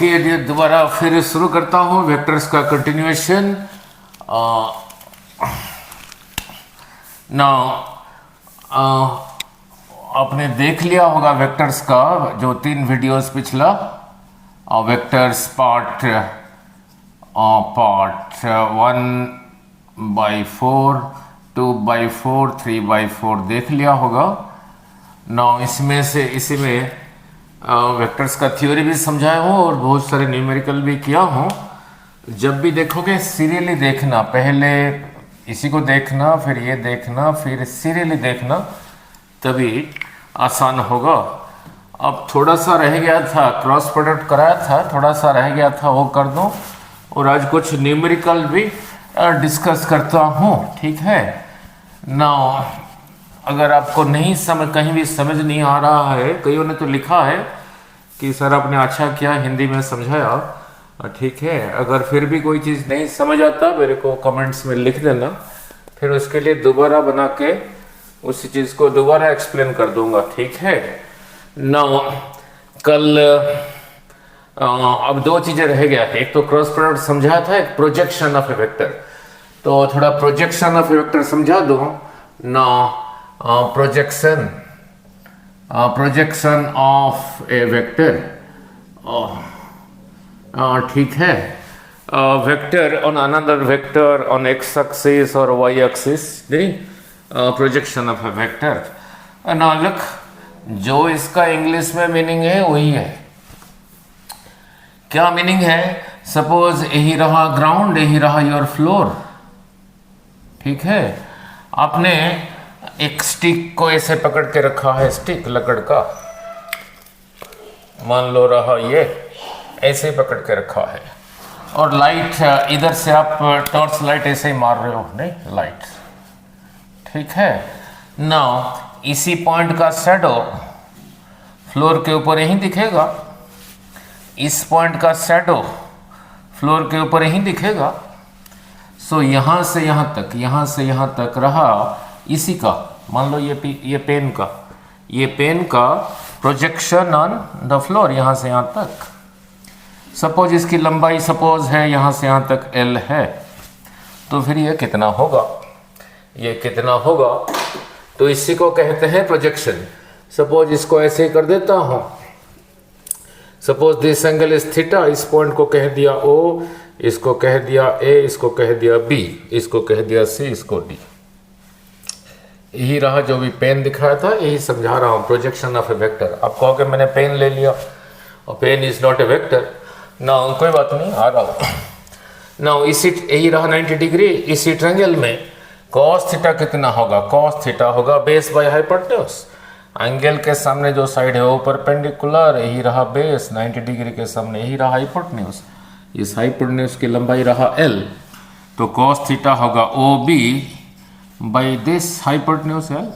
Okay, दोबारा फिर शुरू करता हूँ वेक्टर्स का कंटिन्यूएशन। नाउ आपने देख लिया होगा वेक्टर्स का जो 3 वीडियोस पिछला, वेक्टर्स पार्ट 1/4, 2/4, 3/4 देख लिया होगा। नाउ इसी में वेक्टर्स का थ्योरी भी समझाया हूँ और बहुत सारे न्यूमेरिकल भी किया हूँ। जब भी देखोगे सीरियली देखना, पहले इसी को देखना, फिर ये देखना, फिर सीरियली देखना, तभी आसान होगा। अब थोड़ा सा रह गया था, क्रॉस प्रोडक्ट कराया था, थोड़ा सा रह गया था, वो कर दो। और आज कुछ न्यूमेरिकल भी डिस्कस करता हूँ, ठीक है। नाउ अगर आपको नहीं कहीं भी समझ नहीं आ रहा है, कईयों ने तो लिखा है कि सर आपने अच्छा किया हिंदी में समझाया, ठीक है। अगर फिर भी कोई चीज़ नहीं समझ आता मेरे को कमेंट्स में लिख देना, फिर उसके लिए दोबारा बना के उसी चीज़ को दोबारा एक्सप्लेन कर दूंगा, ठीक है। नाउ कल अब 2 चीज़ें रह गया, एक तो क्रॉस प्रोडक्ट समझाया था, एक प्रोजेक्शन ऑफ ए वेक्टर। तो थोड़ा प्रोजेक्शन ऑफ ए वेक्टर समझा दो ना। प्रोजेक्शन ऑफ ए वेक्टर, ठीक है। Vector on another vector on x axis और वाई एक्सिस, नहीं, प्रोजेक्शन ऑफ ए वेक्टर। नालक जो इसका इंग्लिश में मीनिंग है वही है। क्या मीनिंग है? सपोज यही रहा ग्राउंड, यही रहा योर फ्लोर, ठीक है। आपने एक स्टिक को ऐसे पकड़ के रखा है, स्टिक लकड़ का, मान लो रहा ये ऐसे पकड़ के रखा है, और लाइट इधर से आप टॉर्च लाइट ऐसे ही मार रहे हो, नहीं लाइट, ठीक है। नाउ इसी पॉइंट का शैडो फ्लोर के ऊपर यहीं दिखेगा, इस पॉइंट का शैडो फ्लोर के ऊपर यहीं दिखेगा। सो यहाँ से यहाँ तक, यहाँ से यहाँ तक रहा इसी का, मान लो ये पेन का प्रोजेक्शन ऑन द फ्लोर, यहाँ से यहाँ तक। सपोज इसकी लंबाई सपोज है यहाँ से यहाँ तक L है, तो फिर ये कितना होगा, ये कितना होगा, तो इसी को कहते हैं प्रोजेक्शन। सपोज इसको ऐसे ही कर देता हूँ, suppose this angle is theta, इस पॉइंट को कह दिया O, इसको कह दिया A, इसको कह दिया B, इसको कह दिया C, इसको D। यही रहा जो भी पेन दिखाया था, यही समझा रहा हूँ, प्रोजेक्शन ऑफ ए वेक्टर। आप कहोगे मैंने पेन ले लिया और pen is not a vector. ना कोई बात नहीं, आ रहा हूँ। ना इसी यही रहा 90 डिग्री, इसी ट्रायंगल में कॉस थीटा कितना होगा, कॉस थीटा होगा बेस बाय हाइपोटेन्यूज। एंगल के सामने जो साइड है वो परपेंडिकुलर, यही रहा बेस, 90 डिग्री के सामने यही रहा हाइपोटेन्यूज। इस हाइपोटेन्यूज की लंबाई रहा L, तो कॉस थीटा होगा OB by this hypotenuse L।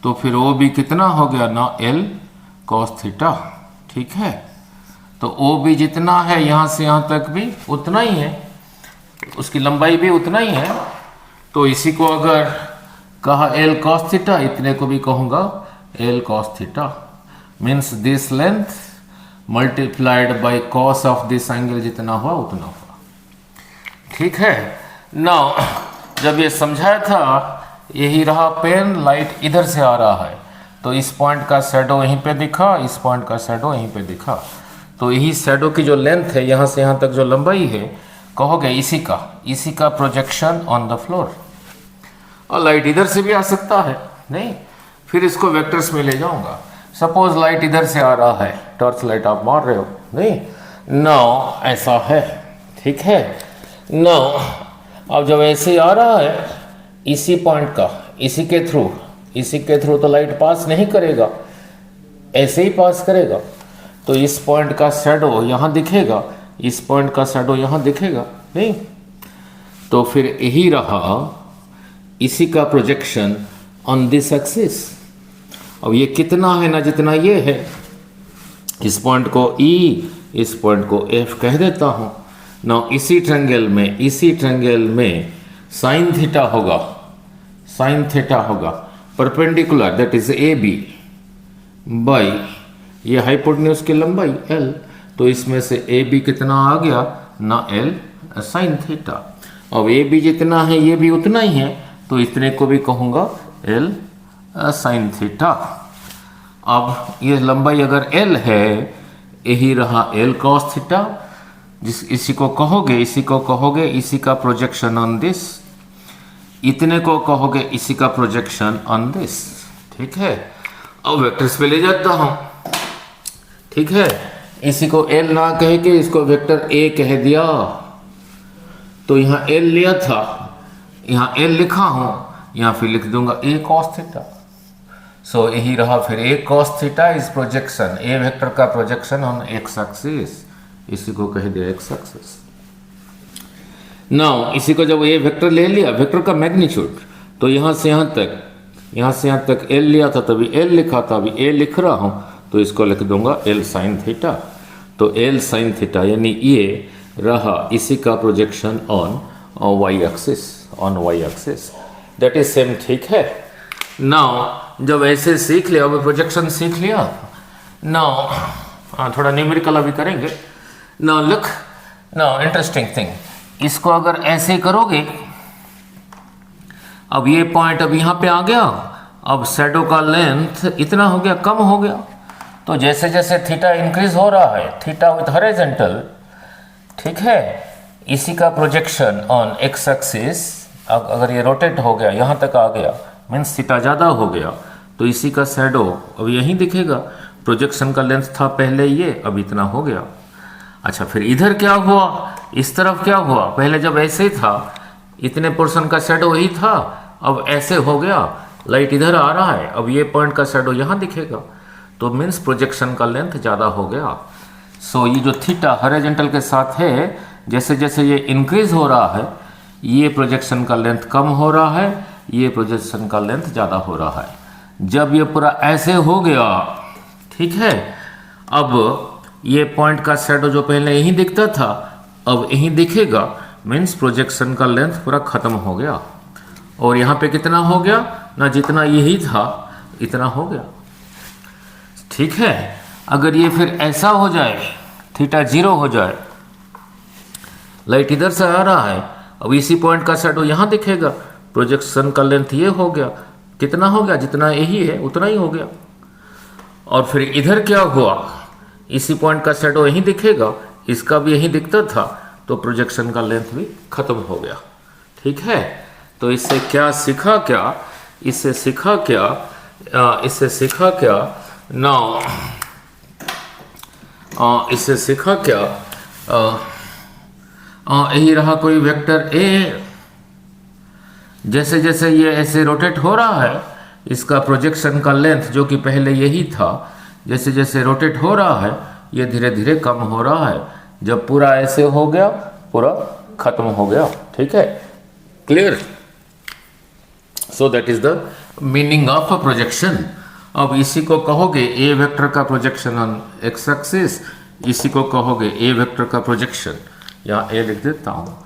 तो फिर OB कितना हो गया ना, L कॉस थीटा, ठीक है। तो OB जितना है यहाँ से यहाँ तक भी उतना ही है, उसकी लंबाई भी उतना ही है। तो इसी को अगर कहा L कॉस थीटा, इतने को भी कहूँगा L cos theta, means this length multiplied by cos of this angle, जितना हुआ उतना हुआ, ठीक है। नाउ जब ये समझाया था, यही रहा पेन, लाइट इधर से आ रहा है, तो इस पॉइंट का शैडो यहीं पे दिखा, इस पॉइंट का शैडो यहीं पे दिखा। तो यही शैडो की जो लेंथ है, यहाँ से यहाँ तक जो लंबाई है, कहोगे इसी का प्रोजेक्शन ऑन द फ्लोर। और लाइट इधर से भी आ सकता है, नहीं, फिर इसको वेक्टर्स में ले जाऊंगा। सपोज लाइट इधर से आ रहा है, टॉर्च लाइट आप मार रहे हो, नहीं, नाउ ऐसा है, ठीक है। नाउ अब जब ऐसे ही आ रहा है, इसी पॉइंट का, इसी के थ्रू तो लाइट पास नहीं करेगा, ऐसे ही पास करेगा। तो इस पॉइंट का शैडो यहाँ दिखेगा, इस पॉइंट का शैडो यहाँ दिखेगा, नहीं। तो फिर यही रहा इसी का प्रोजेक्शन ऑन दिस एक्सिस। अब ये कितना है ना, जितना ये है, इस पॉइंट को E, इस पॉइंट को F कह देता हूँ ना। इसी ट्रायंगल में साइन थीटा होगा perpendicular, that is AB by ये हाइपोटेन्यूज की लंबाई L। तो इसमें से ए बी कितना आ गया ना एल साइन थीटा। अब ए बी जितना है ये भी उतना ही है, तो इतने को भी कहूँगा एल साइन थीटा। अब ये लंबाई अगर एल है, यही रहा एल कॉस थीटा, इसी को कहोगे इसी का प्रोजेक्शन ऑन दिस, इतने को कहोगे इसी का प्रोजेक्शन ऑन दिस। ठीक है, अब वेक्टर्स पे ले जाता हूं। ठीक है, इसी को एल ना कह के इसको वेक्टर ए कह दिया, तो यहां एल लिया था, यहां एल लिखा हूं, यहां फिर लिख दूंगा ए कॉस थीटा। सो यही रहा फिर a cos theta is projection, a vector का प्रोजेक्शन ऑन एक्स एक्सिस, इसी को कह दिया एक्स एक्सिस। नाउ इसी को जब ये वेक्टर ले लिया, वेक्टर का मैग्नीट्यूड, तो यहां से यहां तक एल लिया था, तभी एल लिखा था, अभी ए लिख रहा हूं, तो इसको लिख दूंगा एल साइन थीटा। तो एल साइन थीटा यानी ये रहा इसी का projection on Y axis, that is same. ठीक है, नाउ जब ऐसे सीख लिया, अब प्रोजेक्शन सीख लिया, नाउ थोड़ा न्यूमेरिकल अभी करेंगे। Now look, now interesting thing, इसको अगर ऐसे करोगे, अब ये पॉइंट अब यहां पे आ गया, अब शैडो का लेंथ इतना हो गया, कम हो गया, तो जैसे जैसे थीटा इंक्रीज हो रहा है, थीटा विथ हॉरिजॉन्टल, ठीक है, इसी का प्रोजेक्शन ऑन एक्स एक्सिस, अगर ये रोटेट हो गया यहां तक आ गया, मीन्स थीटा ज़्यादा हो गया, तो इसी का शैडो अब यहीं दिखेगा। प्रोजेक्शन का लेंथ था पहले ये, अब इतना हो गया। अच्छा, फिर इधर क्या हुआ, इस तरफ क्या हुआ, पहले जब ऐसे ही था इतने पोर्शन का शैडो यही था, अब ऐसे हो गया, लाइट इधर आ रहा है, अब ये पॉइंट का शैडो यहाँ दिखेगा, तो मीन्स प्रोजेक्शन का लेंथ ज़्यादा हो गया। सो ये जो थीटा हॉरिजॉन्टल के साथ है, जैसे जैसे ये इंक्रीज हो रहा है, ये प्रोजेक्शन का लेंथ कम हो रहा है, ये प्रोजेक्शन का लेंथ ज़्यादा हो रहा है। जब ये पूरा ऐसे हो गया, ठीक है, अब ये पॉइंट का शैडो जो पहले यहीं दिखता था अब यहीं दिखेगा, मीन्स प्रोजेक्शन का लेंथ पूरा खत्म हो गया। और यहाँ पे कितना हो गया ना, जितना यही था इतना हो गया। ठीक है, अगर ये फिर ऐसा हो जाए, थीटा 0 हो जाए, लाइट इधर से आ रहा है, अब इसी पॉइंट का शैडो यहाँ दिखेगा, प्रोजेक्शन का लेंथ ये हो गया, कितना हो गया, जितना यही है उतना ही हो गया। और फिर इधर क्या हुआ, इसी पॉइंट का शैडो यहीं दिखेगा, इसका भी यहीं दिखता था, तो प्रोजेक्शन का लेंथ भी खत्म हो गया। ठीक है, तो इससे क्या सीखा, इससे सीखा क्या नाउ, इससे सीखा क्या, यही रहा कोई वेक्टर ए, जैसे जैसे ये ऐसे रोटेट हो रहा है, इसका प्रोजेक्शन का लेंथ जो कि पहले यही था, जैसे जैसे रोटेट हो रहा है ये धीरे धीरे कम हो रहा है, जब पूरा ऐसे हो गया पूरा खत्म हो गया। ठीक है, clear. So that is the meaning of a projection. अब इसी को कहोगे ए वेक्टर का प्रोजेक्शन ऑन एक्स एक्सिस, इसी को कहोगे ए वेक्टर का प्रोजेक्शन, यहाँ ए लिख देता हूँ,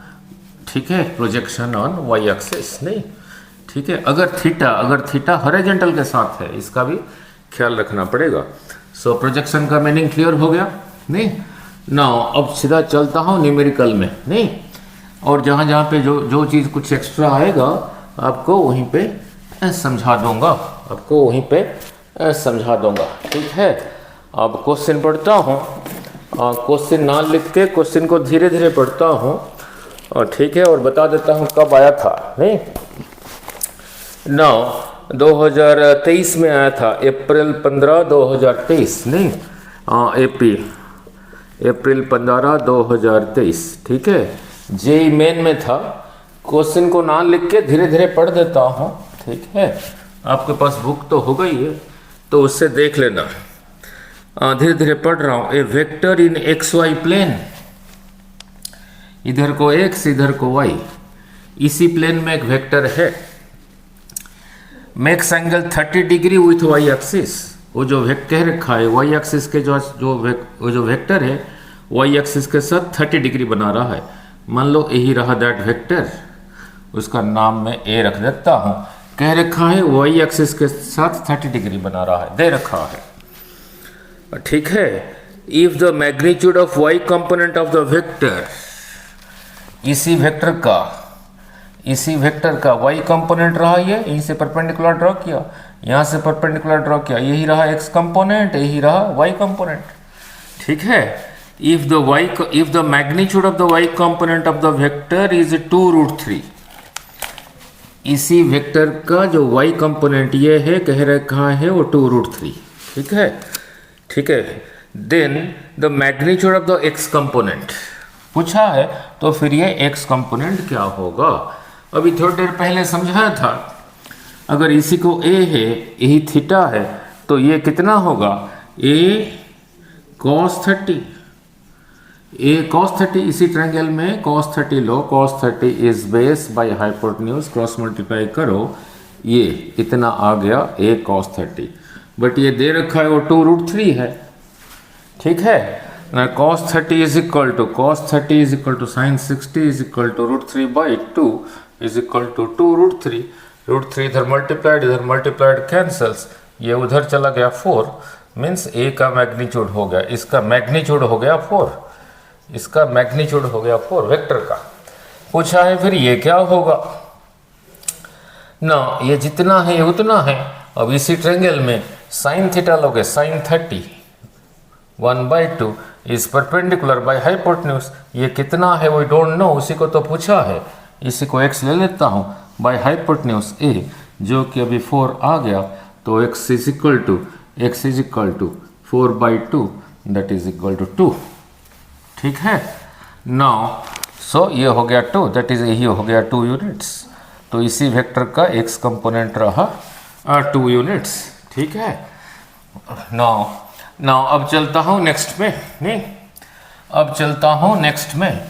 ठीक है, प्रोजेक्शन ऑन वाई एक्सिस। नहीं, ठीक है, अगर थीटा हॉरिजॉन्टल के साथ है, इसका भी ख्याल रखना पड़ेगा। सो प्रोजेक्शन का मीनिंग क्लियर हो गया। नहीं, नाउ अब सीधा चलता हूँ न्यूमेरिकल में। नहीं, और जहाँ जहाँ पे जो चीज़ कुछ एक्स्ट्रा आएगा आपको वहीं पे समझा दूंगा, ठीक है। अब क्वेश्चन पढ़ता हूँ, क्वेश्चन ना लिख के क्वेश्चन को धीरे धीरे पढ़ता हूँ, और ठीक है, और बता देता हूँ कब आया था। नहीं, नाउ 2023 में आया था, अप्रैल 15 2023। नहीं, अप्रैल 15 2023, ठीक है, जेई मेन में था। क्वेश्चन को ना लिख के धीरे धीरे पढ़ देता हूँ, ठीक है। आपके पास बुक तो हो गई है, तो उससे देख लेना। धीरे धीरे पढ़ रहा हूँ। ए वेक्टर इन एक्स वाई प्लेन, इधर को x इधर को y, इसी प्लेन में एक वेक्टर है, makes angle 30 degree with y axis. वो जो कह रखा है y एक्सिस के जो वेक्टर है y एक्सिस के साथ 30 डिग्री बना रहा है। मान लो यही रहा दैट वेक्टर, उसका नाम मैं a रख देता हूँ। कह रखा है y एक्सिस के साथ 30 डिग्री बना रहा है, दे रखा है, ठीक है। If the magnitude of y component of the vector, इसी वेक्टर का y कंपोनेंट रहा, ये यहीं से परपेंडिकुलर ड्रॉ किया, यहाँ से परपेंडिकुलर ड्रॉ किया, यही रहा x कंपोनेंट, यही रहा y कंपोनेंट, ठीक है। If the magnitude of the y component of the vector is 2√3, इसी वेक्टर का जो y कंपोनेंट ये है, कह रखा है वो 2√3, ठीक है। Then the magnitude of the x component पूछा है, तो फिर ये x कंपोनेंट क्या होगा। अभी थोड़ी देर पहले समझाया था, अगर इसी को a है, यही थीटा है, तो ये कितना होगा, a cos 30, a cos 30, इसी ट्रायंगल में cos 30 low, cos 30 is base by hypotenuse, cross multiply करो, ये इतना आ गया a cos 30, बट ये दे रखा है वो 2√3 है, ठीक है ना। cos 30 is equal to sin 60 is equal to √3/2 is equal to 2√3, √3 इधर मल्टीप्लाइड कैंसल्स, ये उधर चला गया 4, मीन्स a का मैग्नीट्यूड हो गया, इसका मैग्नीट्यूड हो गया 4, इसका मैग्नीट्यूड हो गया 4 वेक्टर का। पूछा है फिर ये क्या होगा ना, ये जितना है ये उतना है। अब इसी ट्रायंगल में साइन थीटा लोगे, sine 30 1/2 is perpendicular by hypotenuse, ये कितना है वो डोंट नो, उसी को तो पूछा है, इसी को x ले लेता हूँ बाय हाइपोटेन्यूज a, जो कि अभी 4 आ गया, तो x is equal to 4/2 that is equal to 2, ठीक है। नाउ सो ये हो गया 2, दैट इज यही हो गया 2 यूनिट्स, तो इसी वेक्टर का x कंपोनेंट रहा 2 यूनिट्स, ठीक है। नाउ अब चलता हूँ नेक्स्ट में,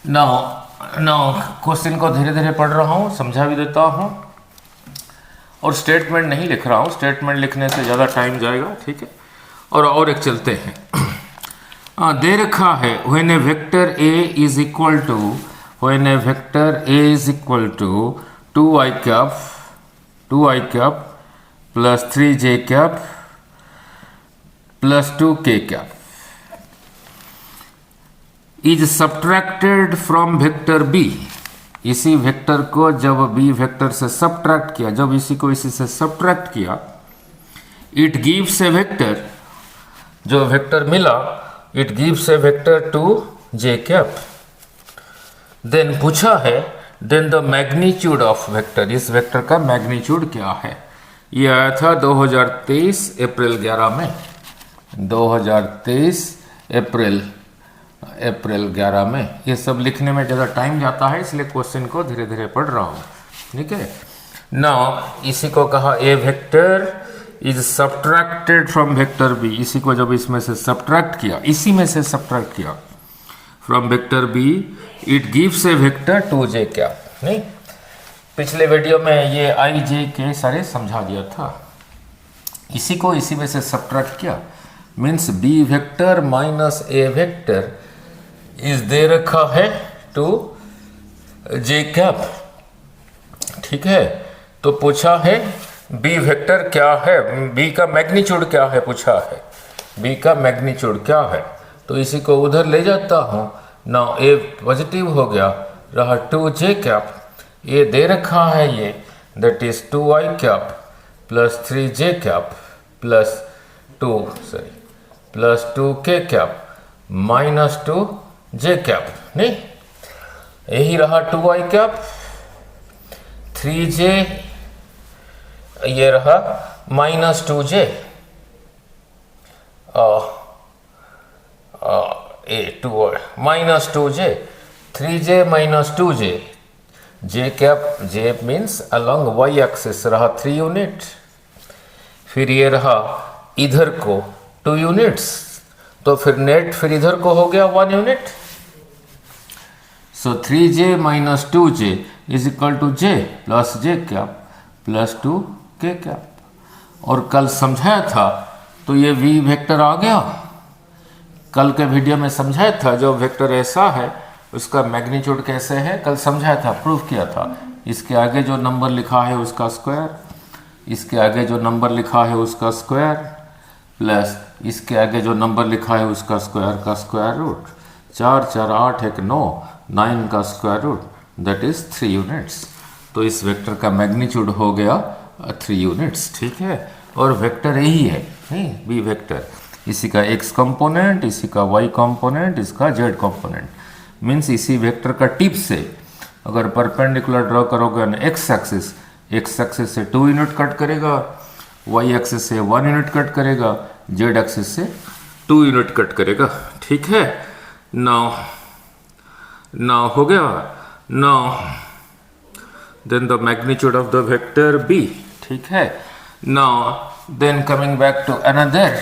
नाउ क्वेश्चन को धीरे धीरे पढ़ रहा हूँ, समझा भी देता हूँ, और स्टेटमेंट नहीं लिख रहा हूँ, स्टेटमेंट लिखने से ज़्यादा टाइम जाएगा, ठीक है। और एक चलते हैं, दे रखा है when a vector a is equal to 2i cap plus 3j cap plus 2k cap is subtracted from vector b, इसी वेक्टर को जब b वेक्टर से सब्ट्रैक्ट किया, जब इसी को इसी से सब्ट्रैक्ट किया, इट गिव्स ए वेक्टर, जो वेक्टर मिला it gives a vector to j cap. Then पूछा है then the magnitude of vector, इस वेक्टर का मैग्नीट्यूड क्या है। ये आया था 2023 अप्रैल 11 में, 2023 अप्रैल 11 में। ये सब लिखने में ज़्यादा टाइम जाता है, इसलिए क्वेश्चन को धीरे धीरे पढ़ रहा हूँ, ठीक है। नाउ इसी को कहा a vector is subtracted from vector b, इसी को जब इसमें से सब्ट्रैक्ट किया, इसी में से सब्ट्रैक्ट किया from vector B, it gives a vector 2j cap. नहीं, पिछले वीडियो में ये i j के सारे समझा दिया था, इसी को इसी में से सब्ट्रैक्ट किया, means b vector minus a vector इस दे रखा है 2j कैप, ठीक है। तो पूछा है b वेक्टर क्या है, b का मैग्नीट्यूड क्या है, पूछा है b का मैग्नीट्यूड क्या है, तो इसी को उधर ले जाता हूँ। नाउ a पॉजिटिव हो गया, रहा 2j कैप, ये दे रखा है ये, that is 2i cap plus 3j cap plus 2k cap minus 2j cap. नहीं, यही रहा 2i कैप, 3j ये रहा minus 2j, minus 2j, 3j minus 2j, j cap, j means along y axis रहा 3 यूनिट, फिर ये रहा इधर को 2 यूनिट्स, तो फिर नेट फिर इधर को हो गया 1 unit. So 3j minus 2j is equal to j plus j cap plus 2k cap. और कल समझाया था तो ये v वेक्टर आ गया, कल के वीडियो में समझाया था जो वेक्टर ऐसा है उसका मैग्नीट्यूड कैसे है, कल समझाया था, प्रूफ किया था। इसके आगे जो नंबर लिखा है उसका स्क्वायर, इसके आगे जो नंबर लिखा है उसका स्क्वायर, प्लस इसके आगे जो नंबर लिखा है उसका स्क्वायर का स्क्वायर रूट, 4 4 8 1 9, 9 का square root, that is 3 units. तो इस वेक्टर का मैग्नीट्यूड हो गया 3 यूनिट्स, ठीक है। और वेक्टर यही है, नहीं, बी वेक्टर, इसी का x कंपोनेंट, इसी का y कंपोनेंट, इसका z कंपोनेंट। मीन्स इसी वेक्टर का टिप से अगर परपेंडिकुलर ड्रॉ करोगे x एक्सिस से 2 यूनिट कट करेगा, y एक्सिस से 1 यूनिट कट करेगा, z एक्सिस से 2 यूनिट कट करेगा, ठीक है। नाउ हो गया। Now then the magnitude of the vector b, ठीक है। Now then coming back to another,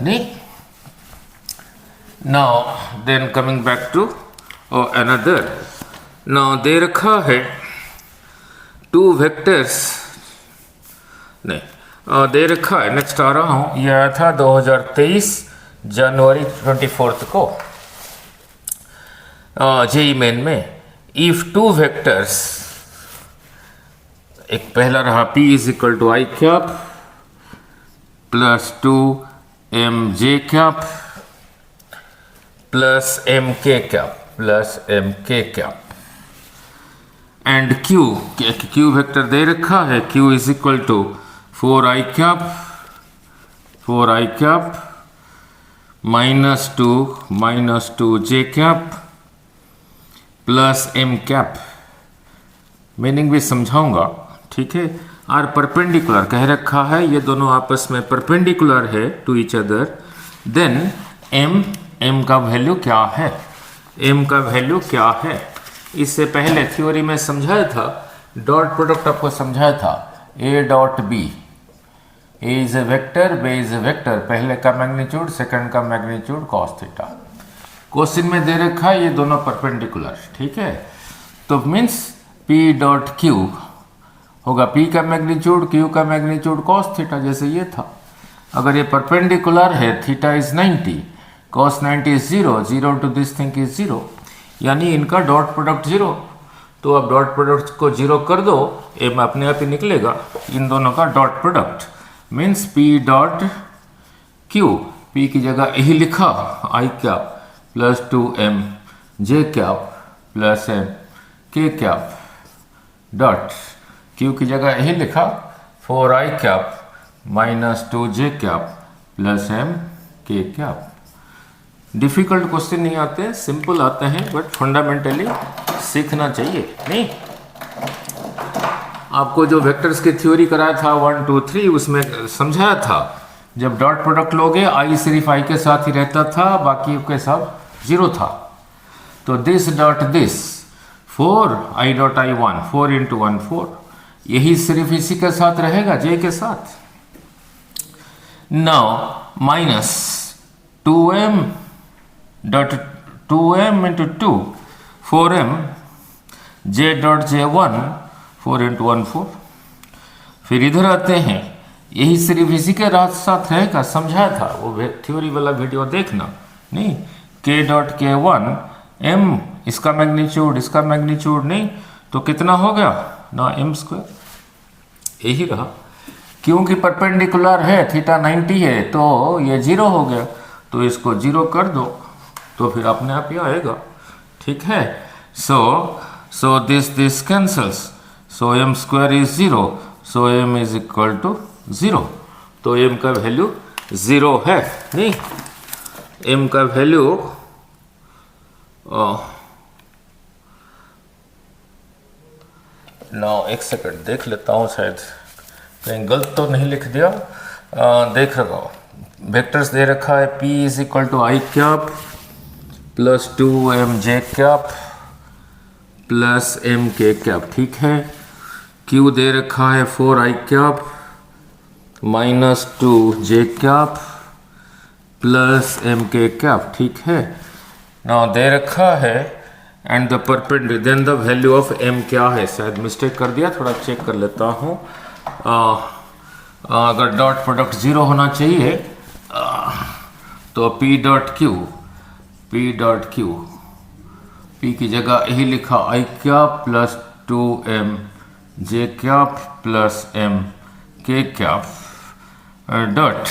नहीं, now then coming back to another. Now दे रखा है 2 वेक्टर्स, नहीं दे रखा है, नेक्स्ट आ रहा हूं, यह आया था 2023 जनवरी 24 को जेई मेन में। इफ 2 वेक्टर्स, एक पहला रहा p is equal to I cap plus 2 mj cap plus mk cap and q vector दे रखा है, q is equal to 4i cap minus 2j cap plus m cap. Meaning भी समझाऊंगा, ठीक है। आर परपेंडिकुलर कह रखा है, ये दोनों आपस में परपेंडिकुलर है to each other. Then m का वैल्यू क्या है, m का वैल्यू क्या है, इससे पहले थ्योरी में समझाया था, डॉट प्रोडक्ट आपको समझाया था, a dot b, a is a vector, b is a vector, पहले का मैग्नीट्यूड सेकंड का मैग्नीट्यूड cos थीटा। क्वेश्चन में दे रखा है ये दोनों परपेंडिकुलर, ठीक है। तो मीन्स p डॉट q होगा p का मैग्नीट्यूड, q का मैग्नीट्यूड cos थीटा, जैसे ये था। अगर ये परपेंडिकुलर है, theta is 90, cos 90 is 0 to this thing is 0, यानी इनका डॉट प्रोडक्ट 0। तो अब डॉट प्रोडक्ट को 0 कर दो, m अपने आप ही निकलेगा, इन दोनों का dot product. Means p dot q, p की जगह यही लिखा i cap plus 2m j cap plus m k cap dot, q की जगह यही लिखा 4i cap minus 2j cap plus m k cap. Difficult question नहीं आते, सिंपल आते हैं, बट फंडामेंटली सीखना चाहिए, नहीं। आपको जो वेक्टर्स की थ्योरी कराया था 1 2 3, उसमें समझाया था, जब डॉट प्रोडक्ट लोगे i सिर्फ i के साथ ही रहता था, बाकी के सब 0 था। तो this dot this 4 i dot i 1, 4 into 1 4, यही सिर्फ इसी के साथ रहेगा, j के साथ। Now minus 2m dot 2m into 2 4m j dot j1 4 into 1 4। फिर इधर आते हैं, यही सिर्फ इसी के साथ रहेगा, समझाया था, वो थ्योरी वाला वीडियो देखना, नहीं। k डॉट k1 m, इसका मैग्नीट्यूड नहीं, तो कितना हो गया ना, m स्क्वायर, यही रहा। क्योंकि परपेंडिकुलर है, थीटा 90 है, तो ये 0 हो गया, तो इसको 0 कर दो, तो फिर अपने आप ही आएगा, ठीक है। So this cancels, so m square is 0, so m is equal to 0। तो m का वैल्यू 0 है, नहीं, m का वैल्यू नाउ एक सेकंड देख लेता हूँ, शायद कहीं गलत तो नहीं लिख दिया, देख रखा हूँ। वेक्टर्स दे रखा है p is equal to I cap plus 2mj cap plus mk cap, ठीक है। q दे रखा है 4i cap minus 2j cap plus mk cap, ठीक है। नाउ दे रखा है and the perpendicular, then the value of m क्या है, शायद मिस्टेक कर दिया, थोड़ा चेक कर लेता हूँ। अगर डॉट प्रोडक्ट 0 होना चाहिए, तो p डॉट q, p की जगह यही लिखा i cap plus 2m j cap plus m k cap, dot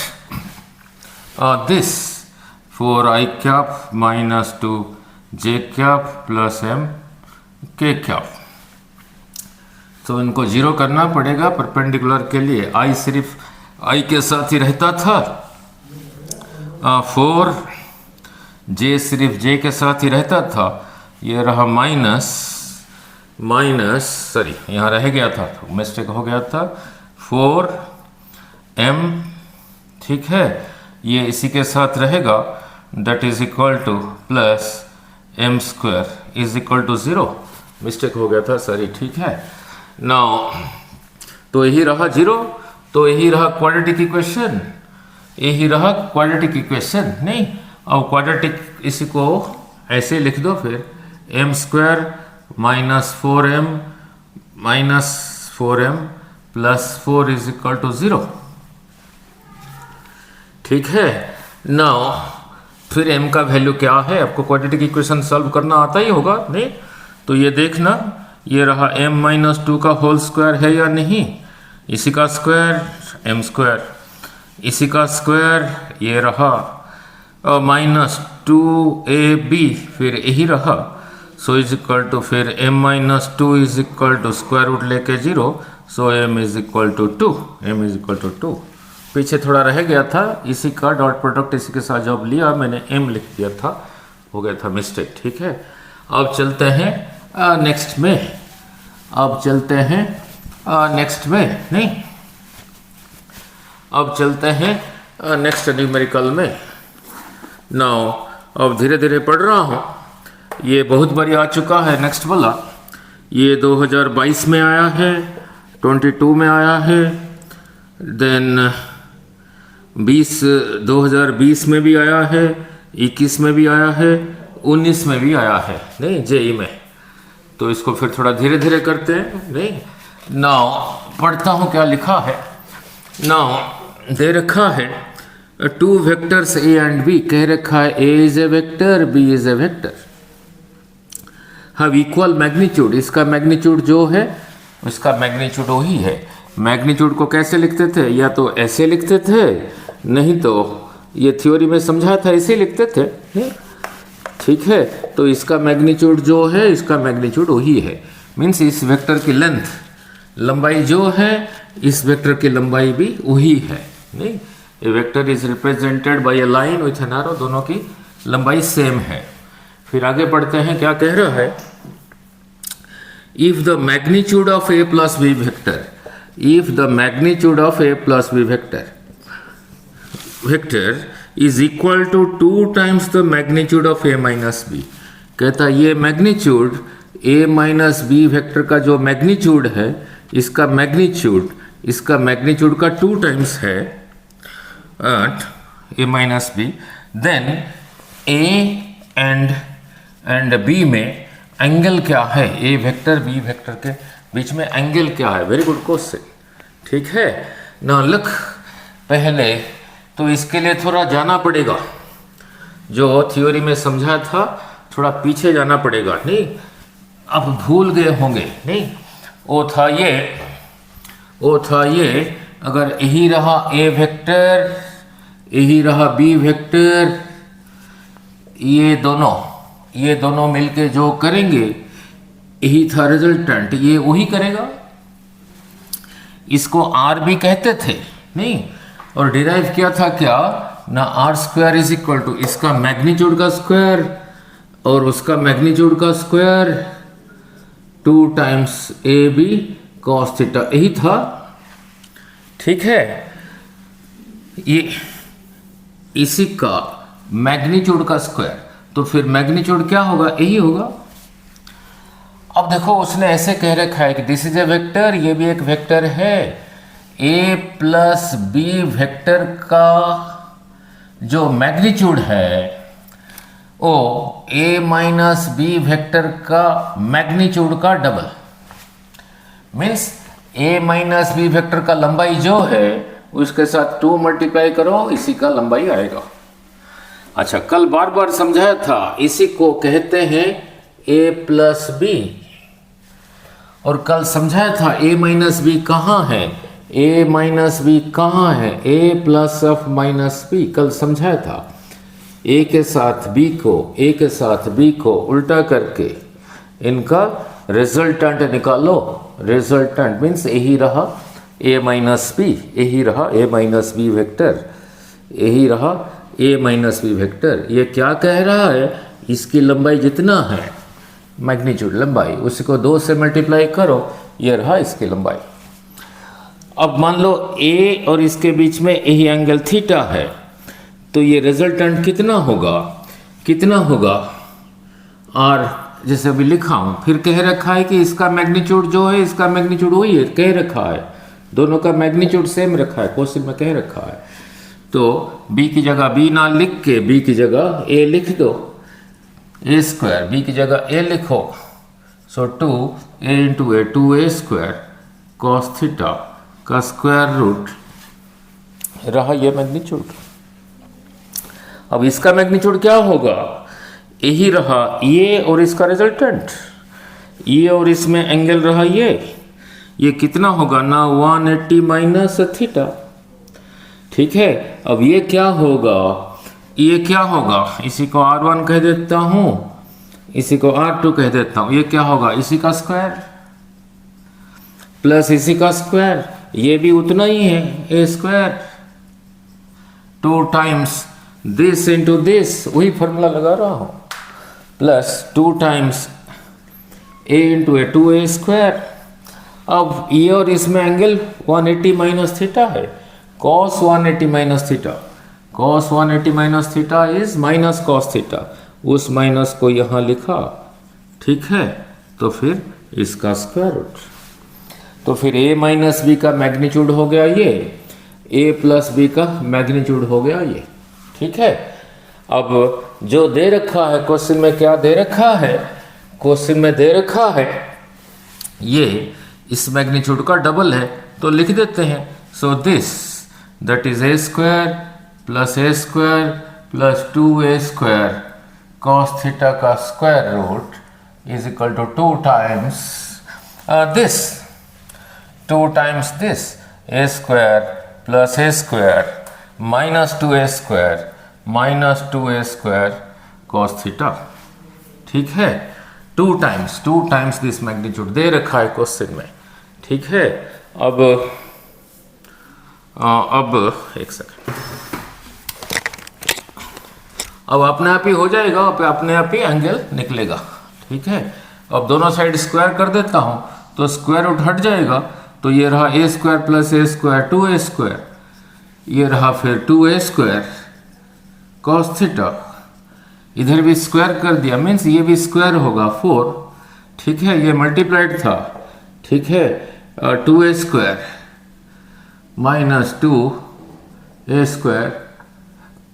this for I cap minus 2 j cap plus m k cap। तो इनको जीरो करना पड़ेगा परपेंडिकुलर के लिए। I सिर्फ I के साथ ही रहता था, 4 j सिर्फ j के साथ ही रहता था। ये रहा माइनस सॉरी यहाँ रह गया था, मिस्टेक हो गया था, 4m, ठीक है, ये इसी के साथ रहेगा, that is equal to plus m square is equal to 0, mistake हो गया था सॉरी, ठीक है। नाउ तो यही रहा 0, तो यही रहा क्वाड्रेटिक इक्वेशन, यही रहा क्वाड्रेटिक इक्वेशन। नहीं, अब क्वाड्रेटिक इसी को ऐसे लिख दो फिर, m square minus 4m plus 4 is equal to 0, ठीक है। नाउ फिर m का वैल्यू क्या है, आपको क्वाड्रेटिक इक्वेशन सॉल्व करना आता ही होगा, नहीं? तो ये देखना, ये रहा m माइनस 2 का होल स्क्वायर है या नहीं, इसी का स्क्वायर m स्क्वायर, इसी का स्क्वायर, ये रहा माइनस 2ab, फिर यही रहा, सो इज इक्वल टू फिर m minus 2 is equal to square root लेके 0, so m is equal to 2, m is equal to 2। पीछे थोड़ा रह गया था, इसी का डॉट प्रोडक्ट इसी के साथ जब लिया मैंने m लिख दिया था, हो गया था मिस्टेक, ठीक है। अब चलते हैं नेक्स्ट में, अब चलते हैं नेक्स्ट में, नहीं, अब चलते हैं नेक्स्ट न्यूमेरिकल में। नाउ अब धीरे धीरे पढ़ रहा हूँ, ये बहुत बारी आ चुका है नेक्स्ट वाला, ये 2022 में आया है, 22 में आया है, देन 2020 में भी आया है, 21 में भी आया है, 19 में भी आया है, नहीं जेई में। तो इसको फिर थोड़ा धीरे धीरे करते हैं, नहीं। नाउ पढ़ता हूँ क्या लिखा है। नाउ दे रखा है 2 वेक्टर्स a एंड b, कह रखा है a is a vector, b is a vector, have equal magnitude. इसका मैग्नीट्यूड जो है उसका मैग्नीट्यूड वही है। मैग्नीट्यूड को कैसे लिखते थे, या तो ऐसे लिखते थे, नहीं तो ये थ्योरी में समझा था ऐसे लिखते थे, ठीक है। तो इसका मैग्नीट्यूड जो है, इसका मैग्नीट्यूड वही है, मीन्स इस वेक्टर की लेंथ, लंबाई जो है, इस वेक्टर की लंबाई भी वही है, नहीं। A vector is represented by a line with an arrow, दोनों की लंबाई सेम है। फिर आगे बढ़ते हैं, क्या कह रहा है, if the magnitude of A plus B vector, if the magnitude of A plus B vector is equal to 2 times the magnitude of A minus B, कहता ये magnitude A minus B vector का जो magnitude है, इसका magnitude का 2 times है a minus b, then a and b में angle क्या है, ए वेक्टर बी वेक्टर के बीच में एंगल क्या है। वेरी गुड क्वेश्चन, ठीक है ना। लुक, पहले तो इसके लिए थोड़ा जाना पड़ेगा, जो थ्योरी में समझा था थोड़ा पीछे जाना पड़ेगा, नहीं अब भूल गए होंगे, नहीं। वो था ये अगर यही रहा ए वेक्टर, यही रहा बी वेक्टर, ये दोनों मिलके जो करेंगे यही था रिजल्टेंट, ये वही करेगा। इसको आर भी कहते थे, नहीं, और डिराइव किया था क्या ना, R square is equal to इसका मैग्नीट्यूड का स्क्वायर और उसका मैग्नीट्यूड का square 2 times A B cos theta, यही था, ठीक है। ये इसी का मैग्नीट्यूड का स्क्वायर, तो फिर मैग्नीट्यूड क्या होगा, यही होगा। अब देखो उसने ऐसे कह रखा है कि दिस इज ए वेक्टर, ये भी एक वेक्टर है, ए प्लस बी वेक्टर का जो मैग्नीट्यूड है वो ए माइनस बी वेक्टर का मैग्नीट्यूड का डबल, मीन्स ए माइनस बी वेक्टर का लंबाई जो है उसके साथ 2 मल्टीप्लाई करो, इसी का लंबाई आएगा। अच्छा, कल बार बार समझाया था, इसी को कहते हैं ए प्लस बी, और कल समझाया था ए माइनस बी कहाँ है, ए माइनस बी कहाँ है? ए प्लस ऑफ माइनस बी, कल समझाया था। ए के साथ बी को, ए के साथ बी को उल्टा करके इनका रिजल्टेंट निकालो। रिजल्टेंट मीन्स यही रहा ए माइनस बी, यही रहा ए माइनस बी वेक्टर, यही रहा ए माइनस बी वेक्टर। ये क्या कह रहा है? इसकी लंबाई जितना है मैग्नीट्यूड लंबाई, उसी को 2 से मल्टीप्लाई करो, ये रहा इसकी लंबाई। अब मान लो ए और इसके बीच में यही एंगल थीटा है, तो ये रिजल्टेंट कितना होगा? कितना होगा? और जैसे अभी लिखा हूं, फिर कह रखा है कि इसका मैग्नीट्यूड जो है, इसका मैग्नीट्यूड वही है, कह रखा है, दोनों का मैग्नीट्यूड सेम रखा है, क्वेश्चन में कह रखा है। तो b की जगह b ना लिख के b की जगह a लिख दो, ए स्क्वायर, b की जगह a लिखो, सो 2a into a, 2a square cos theta का स्क्वायर रूट रहा ये मैग्नीट्यूड। अब इसका मैग्नीट्यूड क्या होगा? यही रहा ये और इसका रिजल्टेंट, ये और इसमें एंगल रहा ये कितना होगा ना? 180 माइनस थीटा। ठीक है, अब ये क्या होगा? ये क्या होगा? इसी को R1 कह देता हूं, इसी को R2 कह देता हूं। ये क्या होगा? इसी का स्क्वायर प्लस इसी का स्क्वायर, ये भी उतना ही है, a square, 2 times this into this, वही फॉर्मूला लगा रहा हूं, plus 2 times a into a, 2a square. अब ये और इसमें एंगल 180 माइनस थीटा है, cos 180 minus theta, cos 180 minus theta is minus cos theta, उस माइनस को यहां लिखा। ठीक है, तो फिर इसका स्क्वायर रूट, तो फिर a माइनस बी का मैग्नीट्यूड हो गया ये, a प्लस बी का मैग्नीट्यूड हो गया ये। ठीक है, अब जो दे रखा है क्वेश्चन में, क्या दे रखा है? क्वेश्चन में दे रखा है ये इस मैग्नीट्यूड का डबल है, तो लिख देते हैं। So this that is a square plus a square plus 2a square cos theta का square root is equal to 2 times this, 2 times this, a square plus a square minus 2a square minus 2a square cos theta. ठीक है, 2 times this magnitude दे रखा है question में। ठीक है, अब एक सेकंड, अब अपने आप ही हो जाएगा, अपने आप ही एंगल निकलेगा। ठीक है, अब दोनों साइड स्क्वायर कर देता हूं, तो स्क्वायर रूट हट जाएगा, तो ये रहा a square plus a square 2a square, ये रहा फिर 2a स्क्वायर cos थीटा, इधर भी स्क्वायर कर दिया, मीन्स ये भी स्क्वायर होगा 4। ठीक है, ये मल्टीप्लाइड था। ठीक है, 2a square minus 2a square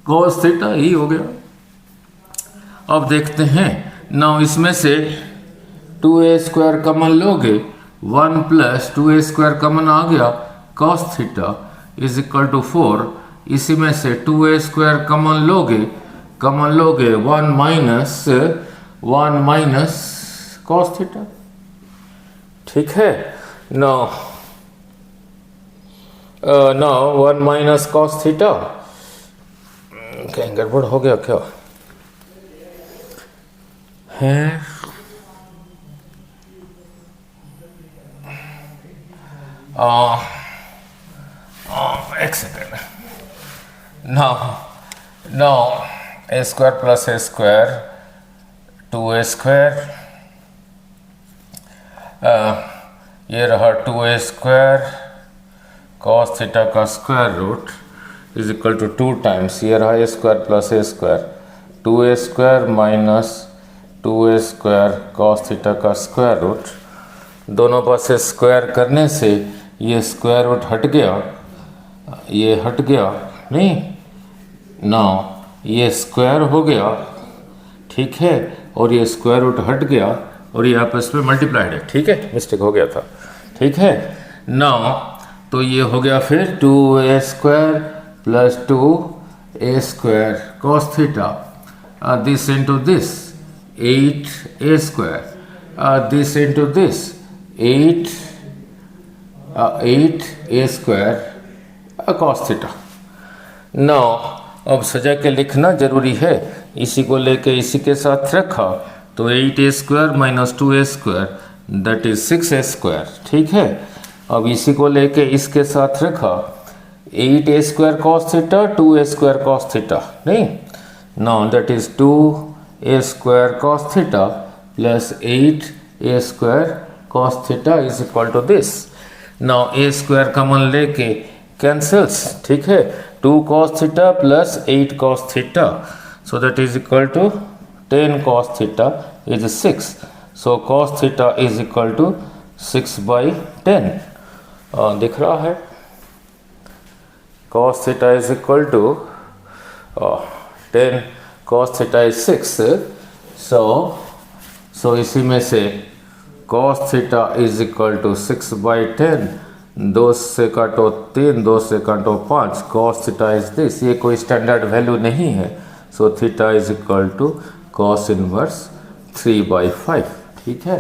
cos theta ही हो गया। अब देखते हैं, नाउ इसमें से 2a स्क्वायर कॉमन लोगे, 1 प्लस 2a स्क्वायर कॉमन आ गया, cos theta is equal to 4। इसी में से 2a स्क्वायर कॉमन लोगे 1 माइनस cos थीटा। ठीक है, नाउ 1 माइनस cos थीटा, क्या गड़बड़ हो गया क्या है? एक second, now a square plus a square 2a square, ये रहा 2a स्क्वायर cos थीटा का square root is equal to 2 times, ये रहा a square plus a square 2a square minus 2a square cos theta का square root. दोनों पास से square करने से ये स्क्वायर रूट हट गया, ये हट गया नहीं, नाउ ये स्क्वायर हो गया। ठीक है, और ये स्क्वायर रूट हट गया और ये आपस में मल्टीप्लाइड है। ठीक है, मिस्टेक हो गया था। ठीक है, नाउ तो ये हो गया फिर 2a square plus 2a square cos theta, this into this 8a square, this into this 8 8a² cos theta. Now अब सजा के लिखना जरूरी है, इसी को लेके इसी के साथ रखा तो 8a² minus 2a² that is 6a²। ठीक है, अब इसी को लेके इसके साथ रखा 8a² cos theta 2a² cos theta, नहीं now that is 2a² cos theta plus 8a² cos theta is equal to this. Now a² common लेके कैंसल्स, ठीक है, 2 cos theta plus 8 cos theta, so that is equal to 10 cos theta is 6, so cos theta is equal to 6/10। दिख रहा है, cos theta is equal to 10 cos theta is 6, so इसी में से cos theta is equal to 6/10, 2 से काटो 3, 2 से काटो 5, cos थीटा इज दिस, ये कोई स्टैंडर्ड वैल्यू नहीं है, so theta is equal to cos inverse 3/5। ठीक है,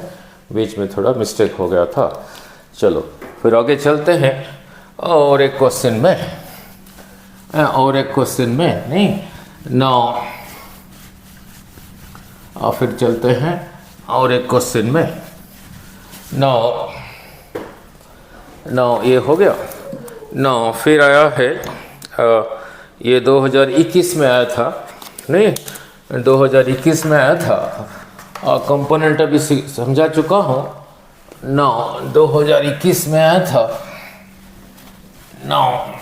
बीच में थोड़ा मिस्टेक हो गया था। चलो फिर आगे चलते हैं और एक क्वेश्चन में, नहीं नाउ फिर चलते हैं और एक क्वेश्चन में। नाउ ये हो गया। नाउ फिर आया है ये 2021 में आया था, नहीं 2021 में आया था, कंपोनेंट अभी समझा चुका हूँ। नाउ 2021 में आया था। नाउ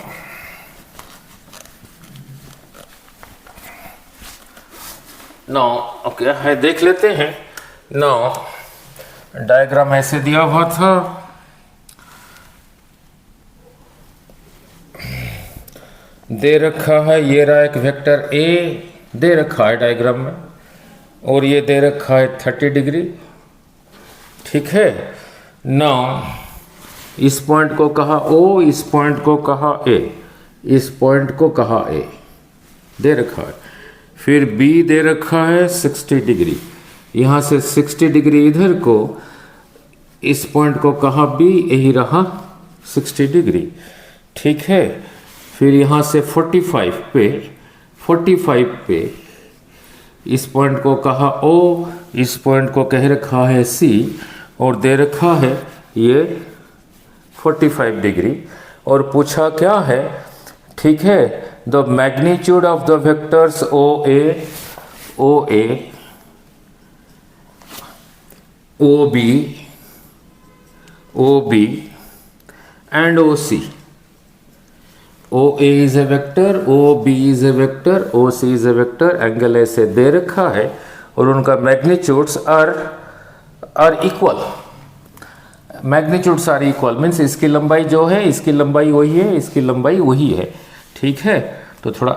क्या है देख लेते हैं। नाउ डायग्राम ऐसे दिया हुआ था, दे रखा है, ये रहा एक वेक्टर ए दे रखा है डायग्राम में, और ये दे रखा है 30 डिग्री। ठीक है, नाउ इस पॉइंट को कहा ओ, इस पॉइंट को कहा ए, इस पॉइंट को कहा ए दे रखा है। फिर बी दे रखा है 60 डिग्री, यहाँ से 60 डिग्री इधर को, इस पॉइंट को कहा बी, यही रहा 60 डिग्री। ठीक है, फिर यहाँ से 45 पे इस पॉइंट को कहा ओ, इस पॉइंट को कह रखा है सी, और दे रखा है ये 45 डिग्री, और पूछा क्या है। ठीक है, the magnitude of the vectors O A, O B and O C. OA is a vector, OB is a vector, OC is a vector, angle ऐसे दे रखा है, और उनका magnitudes are equal. Magnitudes are equal means इसकी लंबाई जो है, इसकी लंबाई वही है, इसकी लंबाई वही है। ठीक है, तो थोड़ा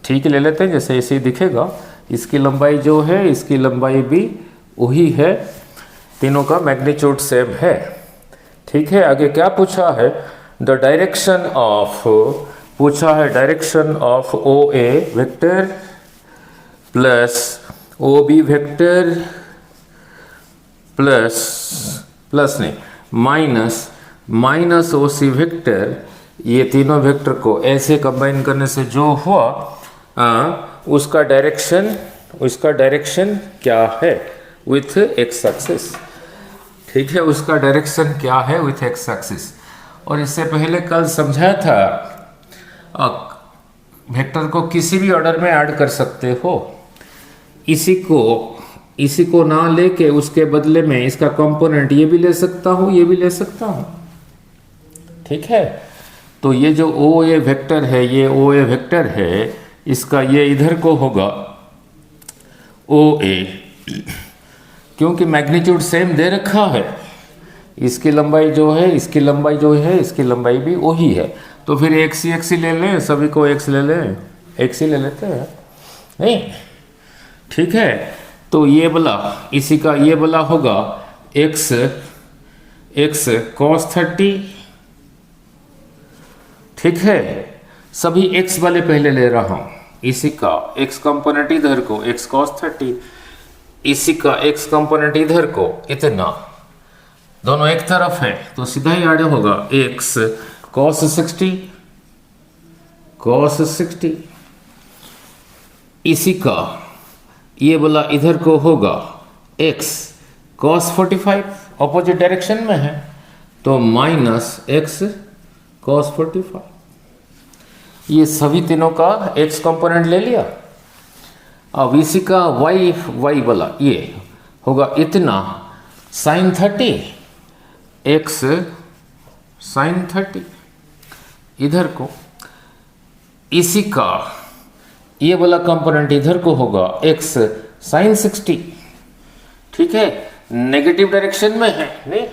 ठीक ले लेते हैं, जैसे ऐसे ही दिखेगा, इसकी लंबाई जो है, इसकी लंबाई भी वही है, तीनों का मैग्नीट्यूड सेम है। ठीक है, आगे क्या पूछा है, द डायरेक्शन ऑफ, पूछा है direction of O A vector plus O B vector plus नहीं माइनस ओ सी वेक्टर। ये तीनों वेक्टर को ऐसे कंबाइन करने से जो हुआ उसका डायरेक्शन क्या है विथ एक्स एक्सिस। ठीक है, उसका डायरेक्शन क्या है विथ एक्स एक्सिस। और इससे पहले कल समझाया था वेक्टर को किसी भी ऑर्डर में ऐड कर सकते हो, इसी को ना लेके उसके बदले में इसका कंपोनेंट ये भी ले सकता हूँ, ये भी ले सकता हूँ। ठीक है, तो ये जो ओ ए वेक्टर है, ये ओ ए वेक्टर है, इसका ये इधर को होगा ओ ए, क्योंकि मैग्नीट्यूड सेम दे रखा है, इसकी लंबाई जो है, इसकी लंबाई जो है, इसकी लंबाई भी वही है। तो फिर एक्स ही ले लें, सभी को एक्स ले लें, एक्स ही ले लेते हैं, नहीं। ठीक है, तो ये वाला, इसी का ये वाला होगा एक्स cos 30। ठीक है, सभी एक्स वाले पहले ले रहा हूं, इसी का एक्स कंपोनेंट इधर को x cos 30, इसी का एक्स कंपोनेंट इधर को इतना, दोनों एक तरफ है तो सीधा ही आड़े होगा x cos 60 इसी का ये बोला इधर को होगा x cos 45, ऑपोजिट डायरेक्शन में है तो माइनस x cos 45। ये सभी तीनों का x कंपोनेंट ले लिया। अब इसी का y बोला ये होगा इतना sin 30 x sin 30, इधर को इसी का ये वाला कंपोनेंट इधर को होगा x sin 60। ठीक है, नेगेटिव डायरेक्शन में है नहीं।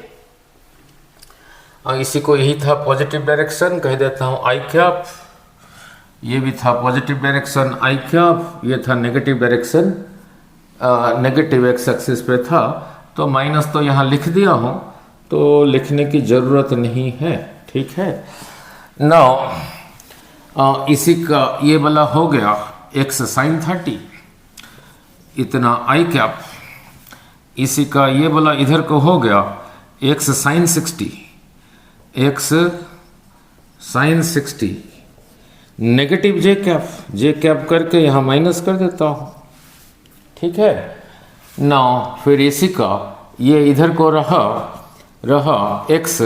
और इसी को यही था पॉजिटिव डायरेक्शन, कह देता हूं आई कैप। ये भी था पॉजिटिव डायरेक्शन आई कैप, ये था negative direction, negative x axis पे था। तो माइनस तो यहाँ लिख दिया हूँ तो लिखने की ज़रूरत नहीं है। ठीक है, नाउ इसी का ये वाला हो गया x sin 30 इतना आई कैप, इसी का ये वाला इधर को हो गया x sin 60 नेगेटिव जे कैप करके यहाँ माइनस कर देता हूँ। ठीक है, नाउ फिर इसी का ये इधर को रहा x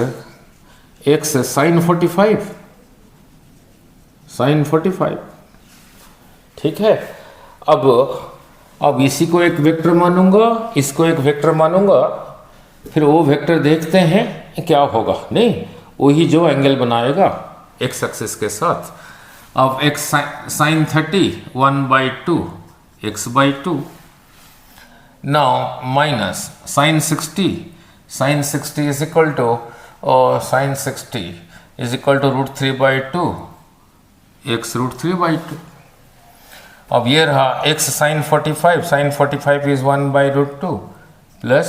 sin 45। ठीक है, अब इसी को एक वेक्टर मानूंगा, इसको एक वेक्टर मानूंगा, फिर वो वेक्टर देखते हैं क्या होगा। नहीं, वही जो एंगल बनाएगा x एक्सिस के साथ। अब x sin 30 1/2 x/2, now minus sin 60 is equal to sin 60 is equal to √3/2 x √3/2। अब ये रहा x sin 45 is 1/√2 plus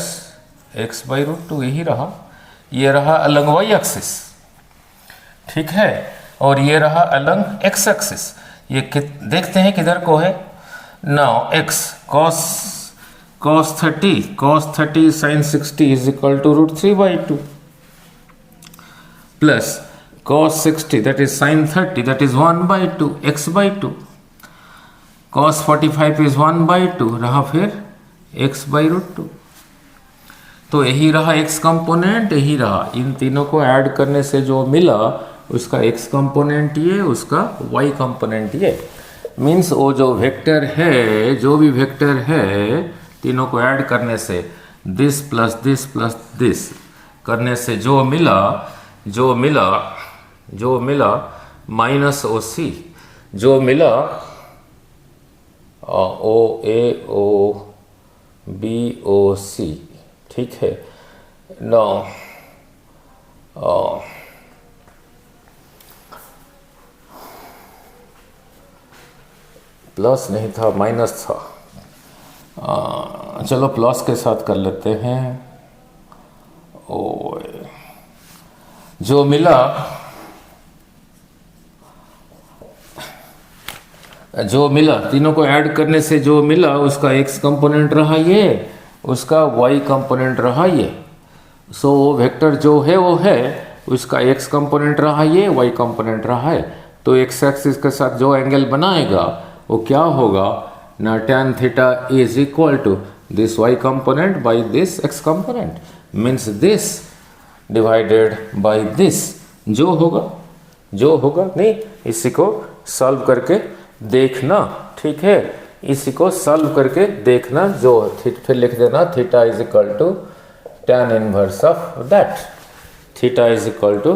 x/√2, यही रहा। ये रहा अलंग y एक्सिस। ठीक है, और ये रहा अलंग x एक्सिस। ये देखते हैं किधर को है। Now x cos 30 sin 60 is equal to √3/2 plus cos 60 that is sin 30 that is 1/2 x/2, cos 45 is 1/2 रहा फिर x/√2। तो यही रहा x कंपोनेंट, यही रहा। इन तीनों को ऐड करने से जो मिला उसका x कंपोनेंट ये, उसका y कंपोनेंट ये। मीन्स वो जो वेक्टर है, जो भी वेक्टर है, तीनों को ऐड करने से दिस प्लस दिस करने से जो मिला माइनस OC, जो मिला OAOBOC। ठीक है, नाउ प्लस नहीं था, माइनस था। चलो प्लस के साथ कर लेते हैं। जो मिला तीनों को ऐड करने से जो मिला उसका x कंपोनेंट रहा ये, उसका y कंपोनेंट रहा ये। सो वो वेक्टर जो है वो है, उसका x कंपोनेंट रहा ये, y कंपोनेंट रहा है। तो x एक्सिस के साथ जो एंगल बनाएगा वो क्या होगा ना, tan theta is equal to this y component by this x component, means this divided by this. जो होगा नहीं, इसी को सॉल्व करके देखना। ठीक है, इसी को सॉल्व करके देखना। जो फिर लिख देना theta is equal to tan inverse of that, theta is equal to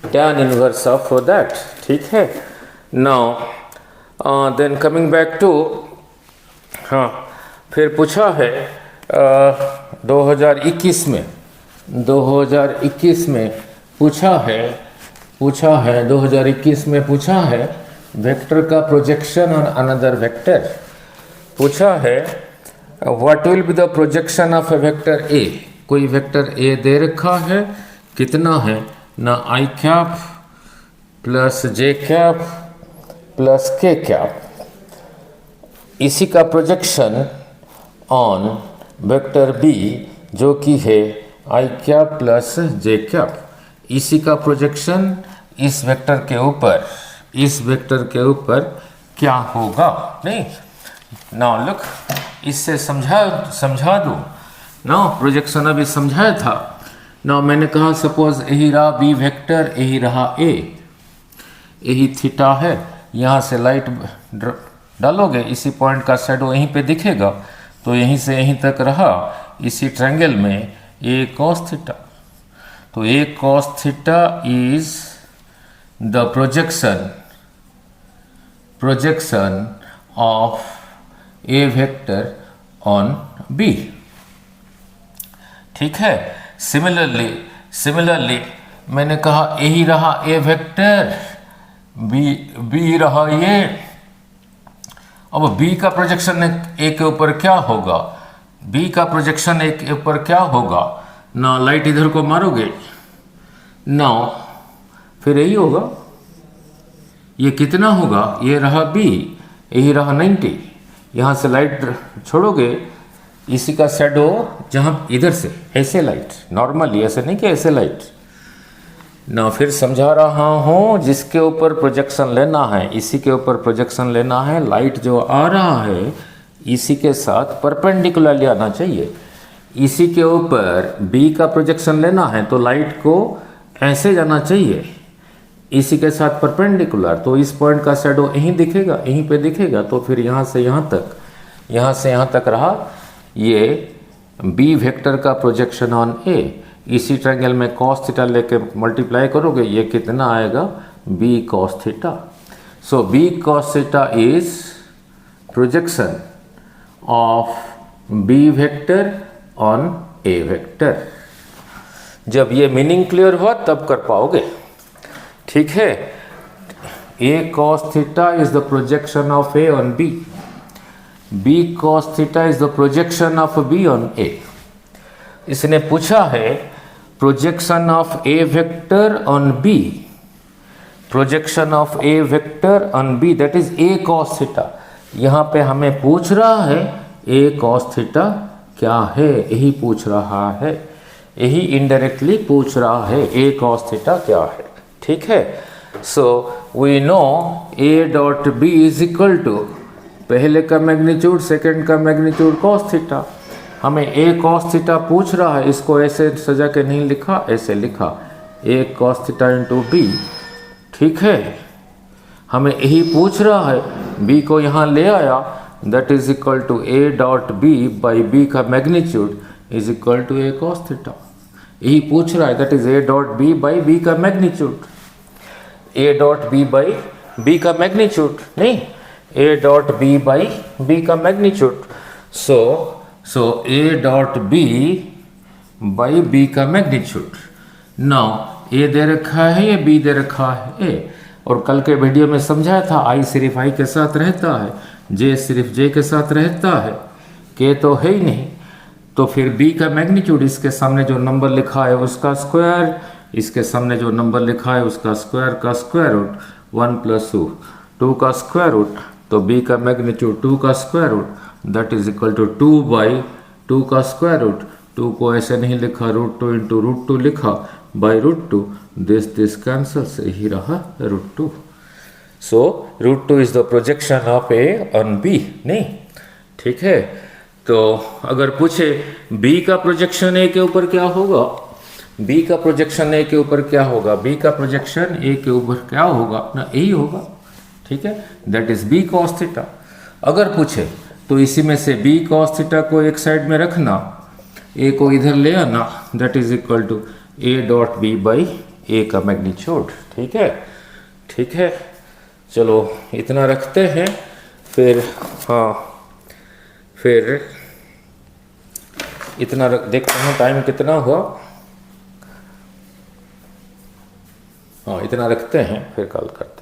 tan inverse of that. ठीक है, now then coming back to, हाँ फिर पूछा है 2021 में पूछा है वेक्टर का प्रोजेक्शन ऑन अनदर वेक्टर। पूछा है what will be the projection of a vector A. कोई वेक्टर ए दे रखा है, कितना है ना, आई कैप प्लस जे कैप प्लस के कैप। इसी का प्रोजेक्शन ऑन वेक्टर बी जो कि है आई कैप प्लस जे कैप, इसी का प्रोजेक्शन इस वेक्टर के ऊपर, इस वेक्टर के ऊपर क्या होगा। नहीं, नाउ लुक, इससे समझा दो। नाउ प्रोजेक्शन अभी समझाया था। नाउ मैंने कहा सपोज यही रहा बी वेक्टर, यही रहा ए, यही थीटा है, यहाँ से लाइट डालोगे, इसी पॉइंट का शैडो यहीं पे दिखेगा, तो यहीं से यहीं तक रहा इसी ट्रायंगल में ए कॉस थीटा। तो a cos theta is the projection of a vector on b. ठीक है। सिमिलरली मैंने कहा यही रहा ए वेक्टर, बी रहा ये। अब बी का प्रोजेक्शन ए के ऊपर क्या होगा, बी का प्रोजेक्शन ए के ऊपर क्या होगा ना, लाइट इधर को मारोगे ना, फिर यही होगा। ये कितना होगा, ये रहा बी, यही रहा 90, यहाँ से लाइट छोड़ोगे, इसी का शैडो जहाँ इधर से ऐसे लाइट, नॉर्मली ऐसे नहीं कि ऐसे लाइट ना। फिर समझा रहा हूँ, जिसके ऊपर प्रोजेक्शन लेना है, इसी के ऊपर प्रोजेक्शन लेना है। लाइट जो आ रहा है इसी के साथ परपेंडिकुलरली आना चाहिए। इसी के ऊपर बी का प्रोजेक्शन लेना है तो लाइट को ऐसे जाना चाहिए, इसी के साथ परपेंडिकुलर। तो इस पॉइंट का शैडो यहीं दिखेगा, यहीं पे दिखेगा। तो फिर यहाँ से यहाँ तक, यहाँ से यहाँ तक रहा ये बी वेक्टर का प्रोजेक्शन ऑन ए। इसी ट्रायंगल में कॉस थीटा लेके मल्टीप्लाई करोगे, ये कितना आएगा, B cos theta. So B cos theta is projection of B vector on A vector. जब ये मीनिंग क्लियर हुआ तब कर पाओगे। ठीक है। A cos theta is the projection of A on b, b cos theta is the projection of b on a. इसने पूछा है projection of a vector on b, projection of a vector on b, that is a cos theta. यहाँ पे हमें पूछ रहा है a cos theta क्या है, यही पूछ रहा है, यही इनडायरेक्टली पूछ रहा है ए कॉस थीटा क्या है। ठीक है। So we know A dot B is equal to पहले का मैग्नीट्यूड, सेकेंड का मैग्नीट्यूड कॉस थीटा। हमें ए कॉस थीटा पूछ रहा है, इसको ऐसे सजा के नहीं लिखा, ऐसे लिखा ए कॉस थीटा इंटू बी। ठीक है। हमें यही पूछ रहा है, बी को यहाँ ले आया, that is equal to a dot b by b का magnitude is equal to a cos theta. यही पूछ रहा है, that is a dot b by b का magnitude, a dot b by b का मैग्नीट्यूड, नहीं a dot b by b का magnitude. So a dot b by b का magnitude. Now a दे रखा है, ये बी दे रखा है ए, और कल के वीडियो में समझाया था आई सिर्फ आई के साथ रहता है, जे सिर्फ जे के साथ रहता है, के तो है ही नहीं। तो फिर बी का मैग्नीट्यूड, इसके सामने जो नंबर लिखा है उसका स्क्वायर, इसके सामने जो नंबर लिखा है उसका स्क्वायर का स्क्वायर रूट, 1 प्लस 2 का स्क्वायर रूट। तो बी का मैग्नीट्यूड 2 का square root, that is equal to 2 by 2 का स्क्वायर रूट। 2 को ऐसे नहीं लिखा, √2 इंटू √2 लिखा, बाई √2, दिस कैंसल्स, यही रहा √2। So √2 is the projection of A on B, नहीं। ठीक है। तो अगर पूछे बी का प्रोजेक्शन ए के ऊपर क्या होगा, बी का प्रोजेक्शन ए के ऊपर क्या होगा, बी का प्रोजेक्शन ए के ऊपर क्या होगा, अपना यही होगा। ठीक है। That is B cos theta. अगर पूछे तो इसी में से बी कॉस थीटा को एक साइड में रखना, ए को इधर ले आना, that is equal to a dot b by a का मैग्नीट्यूड। ठीक है। ठीक है। चलो इतना रखते हैं। फिर फिर इतना देखते हैं टाइम कितना हुआ। इतना रखते हैं, फिर कॉल करते हैं।